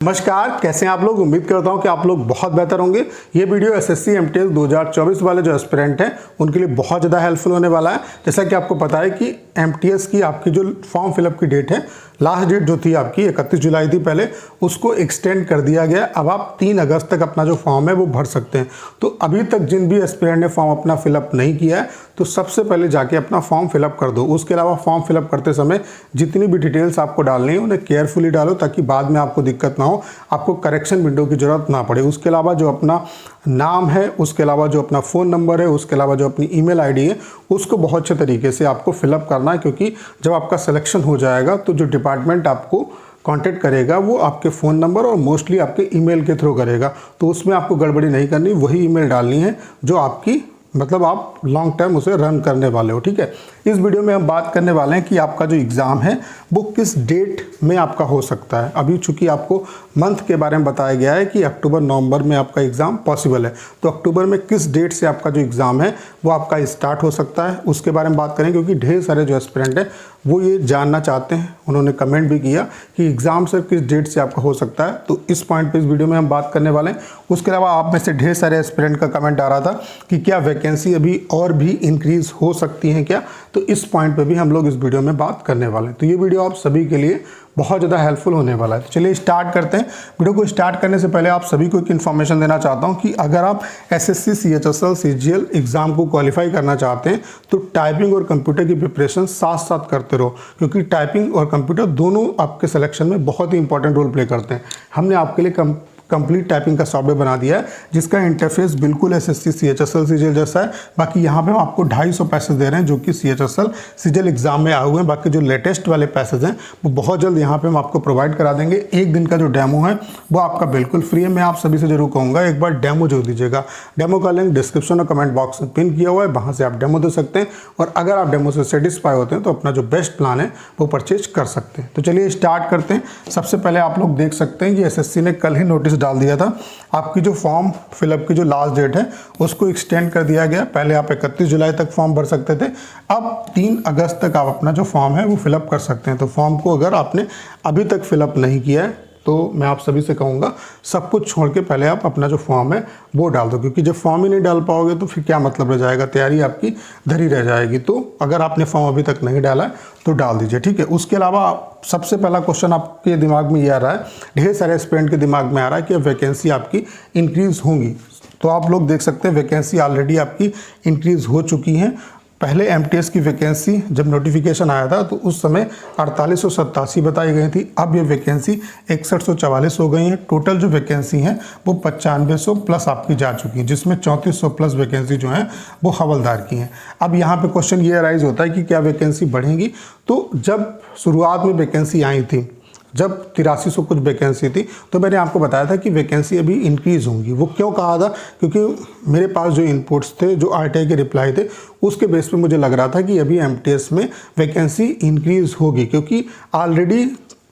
नमस्कार, कैसे हैं आप लोग। उम्मीद करता हूं कि आप लोग बहुत बेहतर होंगे। ये वीडियो एसएससी एमटीएस 2024 वाले जो एस्पिरेंट हैं उनके लिए बहुत ज़्यादा हेल्पफुल होने वाला है। जैसा कि आपको पता है कि एमटीएस की आपकी जो फॉर्म फिलअप की डेट है, लास्ट डेट जो थी आपकी 31 जुलाई थी पहले, उसको एक्सटेंड कर दिया गया। अब आप 3 अगस्त तक अपना जो फॉर्म है वो भर सकते हैं। तो अभी तक जिन भी एस्पिरेंट ने फॉर्म अपना फिलअप नहीं किया है तो सबसे पहले जाके अपना फॉर्म फिलअप कर दो। उसके अलावा फॉर्म फिलअप करते समय जितनी भी डिटेल्स आपको डालनी है उन्हें केयरफुली डालो ताकि बाद में आपको दिक्कत ना हो, आपको करेक्शन विंडो की ज़रूरत ना पड़े। उसके अलावा जो अपना नाम है, उसके अलावा जो अपना फ़ोन नंबर है, उसके अलावा जो अपनी ईमेल आईडी है, उसको बहुत अच्छे तरीके से आपको फिलअप करना है, क्योंकि जब आपका सिलेक्शन हो जाएगा तो जो डिपार्टमेंट आपको कांटेक्ट करेगा वो आपके फ़ोन नंबर और मोस्टली आपके ईमेल के थ्रू करेगा। तो उसमें आपको गड़बड़ी नहीं करनी, वही ईमेल डालनी है जो आपकी मतलब आप लॉन्ग टर्म उसे रन करने वाले हो। ठीक है, इस वीडियो में हम बात करने वाले हैं कि आपका जो एग्ज़ाम है वो किस डेट में आपका हो सकता है। अभी चूंकि आपको मंथ के बारे में बताया गया है कि अक्टूबर नवंबर में आपका एग्ज़ाम पॉसिबल है, तो अक्टूबर में किस डेट से आपका जो एग्ज़ाम है वो आपका स्टार्ट हो सकता है उसके बारे में बात करें, क्योंकि ढेर सारे जो एस्पिरेंट हैं वो ये जानना चाहते हैं। उन्होंने कमेंट भी किया कि एग्ज़ाम सर किस डेट से आपका हो सकता है, तो इस पॉइंट पे इस वीडियो में हम बात करने वाले हैं। उसके अलावा आप में से ढेर सारे एस्पिरेंट का कमेंट आ रहा था कि क्या वैकेंसी अभी और भी इंक्रीज़ हो सकती हैं क्या, तो इस पॉइंट पे भी हम लोग इस वीडियो में बात करने वाले हैं। तो ये वीडियो आप सभी के लिए बहुत ज़्यादा हेल्पफुल होने वाला है। तो चलिए स्टार्ट करते हैं। वीडियो को स्टार्ट करने से पहले आप सभी को एक इन्फॉर्मेशन देना चाहता हूं कि अगर आप एसएससी सीएचएसएल सीजीएल एग्ज़ाम को क्वालिफाई करना चाहते हैं तो टाइपिंग और कंप्यूटर की प्रिपरेशन साथ साथ करते रहो, क्योंकि टाइपिंग और कंप्यूटर दोनों आपके सिलेक्शन में बहुत ही इंपॉर्टेंट रोल प्ले करते हैं। हमने आपके लिए कंप्लीट टाइपिंग का सॉफ्टवेयर बना दिया है जिसका इंटरफेस बिल्कुल एसएससी सीएचएसएल सीजीएल जैसा है। बाकी यहाँ पे हम आपको 250 पैसेज दे रहे हैं जो कि सीएचएसएल सीजीएल एग्जाम में आए हुए हैं। बाकी जो लेटेस्ट वाले पैसेज हैं वो बहुत जल्द यहाँ पे हम आपको प्रोवाइड करा देंगे। एक दिन का जो डेमो है वो आपका बिल्कुल फ्री है। मैं आप सभी से जरूर कहूँगा एक बार डेमो जरूर दीजिएगा। डेमो का लिंक डिस्क्रिप्शन और कमेंट बॉक्स में पिन किया हुआ है, वहाँ से आप डेमो दे सकते हैं। और अगर आप डेमो से सेटिस्फाई होते हैं तो अपना जो बेस्ट प्लान है वो परचेज कर सकते हैं। तो चलिए स्टार्ट करते हैं। सबसे पहले आप लोग देख सकते हैं कि एसएससी ने कल ही नोटिस डाल दिया था, आपकी जो फॉर्म फिलअप की जो लास्ट डेट है उसको एक्सटेंड कर दिया गया। पहले आप 31 जुलाई तक फॉर्म भर सकते थे, अब 3 अगस्त तक आप अपना जो फॉर्म है वो फिलअप कर सकते हैं। तो फॉर्म को अगर आपने अभी तक फिलअप नहीं किया है तो मैं आप सभी से कहूँगा सब कुछ छोड़ के पहले आप अपना जो फॉर्म है वो डाल दो, क्योंकि जब फॉर्म ही नहीं डाल पाओगे तो फिर क्या मतलब रह जाएगा, तैयारी आपकी धरी रह जाएगी। तो अगर आपने फॉर्म अभी तक नहीं डाला है तो डाल दीजिए। ठीक है, उसके अलावा सबसे पहला क्वेश्चन आपके दिमाग में ये आ रहा है, ढेर सारे एस्पिरेंट के दिमाग में आ रहा है कि वैकेंसी आपकी इंक्रीज़ होंगी। तो आप लोग देख सकते हैं वैकेंसी ऑलरेडी आपकी इंक्रीज़ हो चुकी हैं। पहले एमटीएस की वैकेंसी जब नोटिफिकेशन आया था तो उस समय 4887 बताई गई थी, अब ये वैकेंसी 6144 हो गई है। टोटल जो वैकेंसी हैं वो 9500 प्लस आपकी जा चुकी हैं, जिसमें 3400 प्लस वैकेंसी जो हैं वो हवलदार की हैं। अब यहाँ पे क्वेश्चन ये अराइज होता है कि क्या वैकेंसी बढ़ेंगी। तो जब शुरुआत में वैकेंसी आई थी, जब 8300 कुछ वैकेंसी थी, तो मैंने आपको बताया था कि वैकेंसी अभी इंक्रीज़ होंगी। वो क्यों कहा था, क्योंकि मेरे पास जो इनपुट्स थे, जो आरटीआई के रिप्लाई थे, उसके बेस पे मुझे लग रहा था कि अभी एमटीएस में वैकेंसी इंक्रीज़ होगी, क्योंकि ऑलरेडी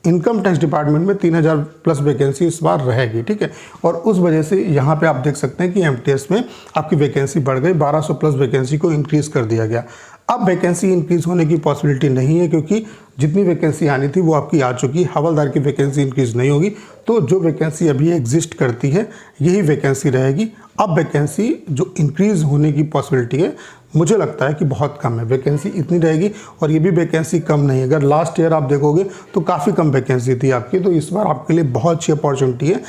इनकम टैक्स डिपार्टमेंट में 3000 प्लस वैकेंसी इस बार रहेगी। ठीक है, और उस वजह से यहाँ पे आप देख सकते हैं कि एमटीएस में आपकी वैकेंसी बढ़ गई, 1200 प्लस वैकेंसी को इंक्रीज़ कर दिया गया। अब वैकेंसी इंक्रीज़ होने की पॉसिबिलिटी नहीं है, क्योंकि जितनी वैकेंसी आनी थी वो आपकी आ चुकी है। हवलदार की वैकेंसी इंक्रीज़ नहीं होगी, तो जो वैकेंसी अभी एग्जिस्ट करती है यही वैकेंसी रहेगी। अब वैकेंसी जो इंक्रीज़ होने की पॉसिबिलिटी है मुझे लगता है कि बहुत कम है। वैकेंसी इतनी रहेगी, और ये भी वैकेंसी कम नहीं है। अगर लास्ट ईयर आप देखोगे तो काफ़ी कम वैकेंसी थी आपकी, तो इस बार आपके लिए बहुत अच्छी अपॉर्चुनिटी है,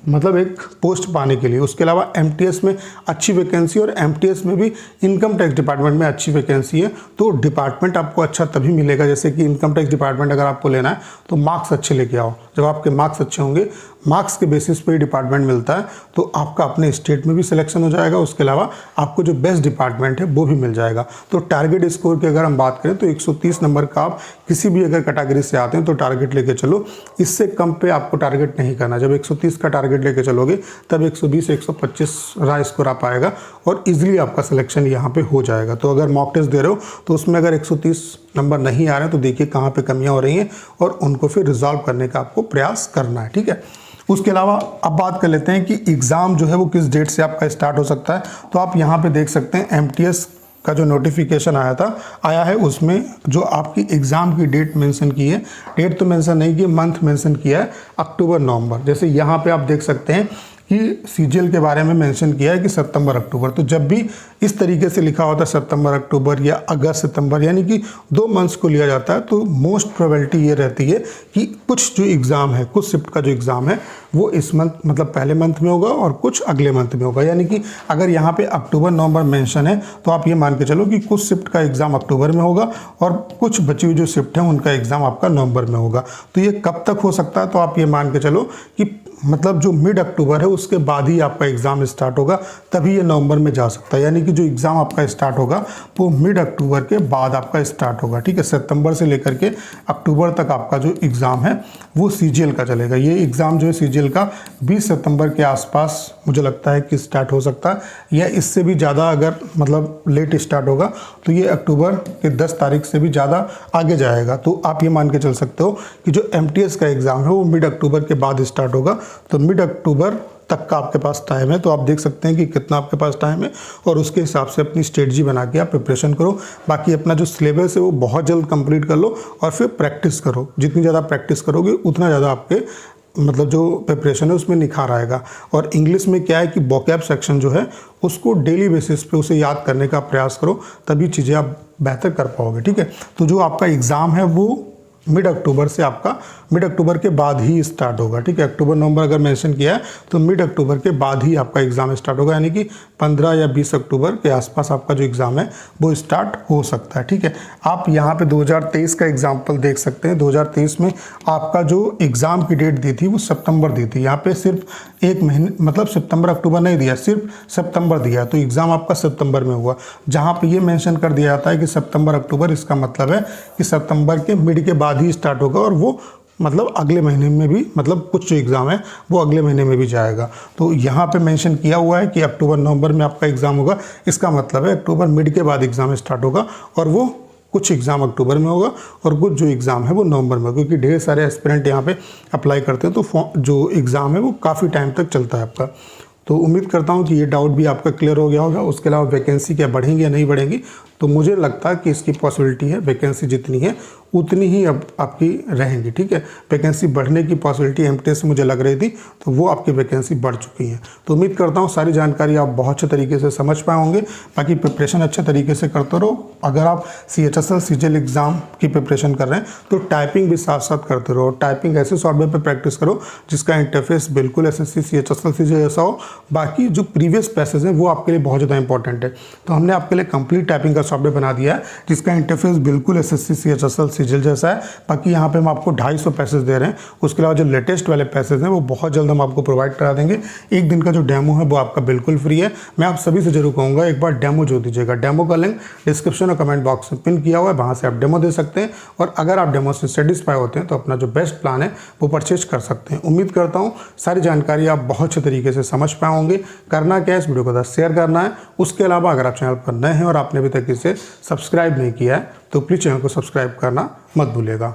मतलब एक पोस्ट पाने के लिए। उसके अलावा एमटीएस में अच्छी वैकेंसी, और एमटीएस में भी इनकम टैक्स डिपार्टमेंट में अच्छी वैकेंसी है। तो डिपार्टमेंट आपको अच्छा तभी मिलेगा, जैसे कि इनकम टैक्स डिपार्टमेंट अगर आपको लेना है तो मार्क्स अच्छे लेके आओ। जब आपके मार्क्स अच्छे होंगे, मार्क्स के बेसिस पे ही डिपार्टमेंट मिलता है, तो आपका अपने स्टेट में भी सिलेक्शन हो जाएगा। उसके अलावा आपको जो बेस्ट डिपार्टमेंट है वो भी मिल जाएगा। तो टारगेट स्कोर की अगर हम बात करें तो 130 नंबर का आप किसी भी अगर कैटेगरी से आते हैं तो टारगेट लेके चलो, इससे कम पे आपको टारगेट नहीं करना। जब 130 का टारगेट लेके चलोगे तब 120 125 रहा स्कोर आ पाएगा और इजीली आपका सिलेक्शन यहाँ पे हो जाएगा। तो अगर मॉक टेस्ट दे रहे हो तो उसमें अगर 130 नंबर नहीं आ रहे हैं तो देखिए कहाँ पे कमियाँ हो रही हैं और उनको फिर रिजॉल्व करने का आपको प्रयास करना है। ठीक है, उसके अलावा अब बात कर लेते हैं कि एग्ज़ाम जो है वो किस डेट से आपका स्टार्ट हो सकता है। तो आप यहाँ पे देख सकते हैं एमटीएस का जो नोटिफिकेशन आया है उसमें जो आपकी एग्ज़ाम की डेट मेंशन की है, डेट तो मेंशन नहीं की, मंथ मेंशन किया है अक्टूबर नवंबर। जैसे यहाँ पे आप देख सकते हैं कि सीजीएल के बारे में मेंशन किया है कि सितंबर अक्टूबर। तो जब भी इस तरीके से लिखा होता है सितंबर अक्टूबर या अगस्त सितंबर, यानी कि 2 मंथ्स को लिया जाता है, तो मोस्ट प्रोबेबिलिटी ये रहती है कि कुछ जो एग्ज़ाम है, कुछ शिफ्ट का जो एग्ज़ाम है वो इस मंथ मतलब पहले मंथ में होगा और कुछ अगले मंथ में होगा। यानी कि अगर यहाँ पे अक्टूबर नवंबर मेंशन है तो आप ये मान के चलो कि कुछ शिफ्ट का एग्ज़ाम अक्टूबर में होगा और कुछ बची हुई जो शिफ्ट है उनका एग्ज़ाम आपका नवंबर में होगा। तो ये कब तक हो सकता है, तो आप ये मान के चलो कि मतलब जो मिड अक्टूबर है उसके बाद ही आपका एग्ज़ाम स्टार्ट होगा, तभी ये नवंबर में जा सकता है। यानी कि जो एग्ज़ाम आपका स्टार्ट होगा वो मिड अक्टूबर के बाद आपका स्टार्ट होगा, ठीक है। सितंबर से लेकर के अक्टूबर तक आपका जो एग्ज़ाम है वो सीजीएल का चलेगा। ये एग्ज़ाम जो है सीजीएल का 20 सितंबर के आसपास मुझे लगता है कि स्टार्ट हो सकता है, या इससे भी ज़्यादा अगर मतलब लेट स्टार्ट होगा तो ये अक्टूबर के 10 तारीख से भी ज़्यादा आगे जाएगा। तो आप ये मान के चल सकते हो कि जो एमटीएस का एग्ज़ाम है वो मिड अक्टूबर के बाद स्टार्ट होगा। तो मिड अक्टूबर तक का आपके पास टाइम है, तो आप देख सकते हैं कि कितना आपके पास टाइम है और उसके हिसाब से अपनी स्ट्रेटजी बना के आप प्रिपरेशन करो। बाकी अपना जो सिलेबस है वो बहुत जल्द कंप्लीट कर लो और फिर प्रैक्टिस करो। जितनी ज़्यादा प्रैक्टिस करोगे उतना ज़्यादा आपके मतलब जो प्रिपरेशन है उसमें निखार आएगा। और इंग्लिश में क्या है कि वोकैब सेक्शन जो है उसको डेली बेसिस पे उसे याद करने का प्रयास करो, तभी चीज़ें आप बेहतर कर पाओगे, ठीक है। तो जो आपका एग्ज़ाम है वो मिड अक्टूबर से आपका मिड अक्टूबर के बाद ही स्टार्ट होगा, ठीक है। अक्टूबर नवंबर अगर मेंशन किया है तो मिड अक्टूबर के बाद ही आपका एग्ज़ाम स्टार्ट होगा, यानी कि 15 या 20 अक्टूबर के आसपास आपका जो एग्ज़ाम है वो स्टार्ट हो सकता है, ठीक है। आप यहाँ पे 2023 का एग्जाम्पल देख सकते हैं। 2023 में आपका जो एग्ज़ाम की डेट दी थी वो सितंबर दी थी। यहाँ पे सिर्फ एक महीने मतलब सितंबर अक्टूबर नहीं दिया, सिर्फ सितंबर दिया, तो एग्ज़ाम आपका सितंबर में हुआ। जहाँ पे ये मेंशन कर दिया जाता है कि सितंबर अक्टूबर, इसका मतलब है कि सितंबर के मिड के बाद ही स्टार्ट होगा और वो मतलब अगले महीने में भी मतलब कुछ जो एग्ज़ाम है वो अगले महीने में भी जाएगा। तो यहाँ पे मेंशन किया हुआ है कि अक्टूबर नवंबर में आपका एग्ज़ाम होगा, इसका मतलब है अक्टूबर मिड के बाद एग्ज़ाम स्टार्ट होगा और वो कुछ एग्ज़ाम अक्टूबर में होगा और कुछ जो एग्ज़ाम है वो नवंबर में, क्योंकि ढेर सारे एस्पिरेंट यहाँ पे अप्लाई करते हैं, तो जो एग्ज़ाम है वो काफ़ी टाइम तक चलता है आपका। तो उम्मीद करता हूँ कि ये डाउट भी आपका क्लियर हो गया होगा। उसके अलावा वैकेंसी क्या बढ़ेंगी या नहीं बढ़ेंगी, तो मुझे लगता है कि इसकी पॉसिबिलिटी है, वैकेंसी जितनी है उतनी ही अब आपकी रहेंगी, ठीक है। वैकेंसी बढ़ने की पॉसिबिलिटी एमटीएस से मुझे लग रही थी, तो वो आपकी वैकेंसी बढ़ चुकी है। तो उम्मीद करता हूँ सारी जानकारी आप बहुत अच्छे तरीके से समझ पाए होंगे। बाकी प्रिपरेशन अच्छे तरीके से करते रहो। अगर आप CHSL सीजीएल एग्ज़ाम की प्रिपरेशन कर रहे हैं तो टाइपिंग भी साथ साथ करते रहो। टाइपिंग ऐसे सॉफ्टवेयर पर प्रैक्टिस करो जिसका इंटरफेस बिल्कुल SSC CHSL सीजीएल जैसा हो। बाकी जो प्रीवियस पैसेज हैं वो आपके लिए बहुत ज़्यादा इंपॉर्टेंट है, तो हमने आपके लिए कंप्लीट टाइपिंग का सॉफ्टवेयर बना दिया है जिसका इंटरफेस बिल्कुल SSC CHSL सीजीएल जैसा है। बाकी यहाँ पे हम आपको 250 पैसेज दे रहे हैं। उसके अलावा जो लेटेस्ट वाले पैसेज हैं वो बहुत जल्द हम आपको प्रोवाइड करा देंगे। एक दिन का जो डेमो है वो आपका बिल्कुल फ्री है। मैं आप सभी से जरूर कहूँगा एक बार डेमो जो दीजिएगा। डेमो का लिंक डिस्क्रिप्शन और कमेंट बॉक्स में पिन किया हुआ है, वहाँ से आप डेमो दे सकते हैं। और अगर आप डेमो से सेटिस्फाई होते हैं तो अपना जो बेस्ट प्लान है वो परचेज कर सकते हैं। उम्मीद करता हूँ सारी जानकारी आप बहुत अच्छे तरीके से समझ पाए होंगे। करना क्या है, इस वीडियो को शेयर करना है। उसके अलावा अगर आप चैनल पर नए हैं और आपने अभी तक इसे सब्सक्राइब नहीं किया है तो प्लीज़ चैनल को सब्सक्राइब करना मत भूलिएगा।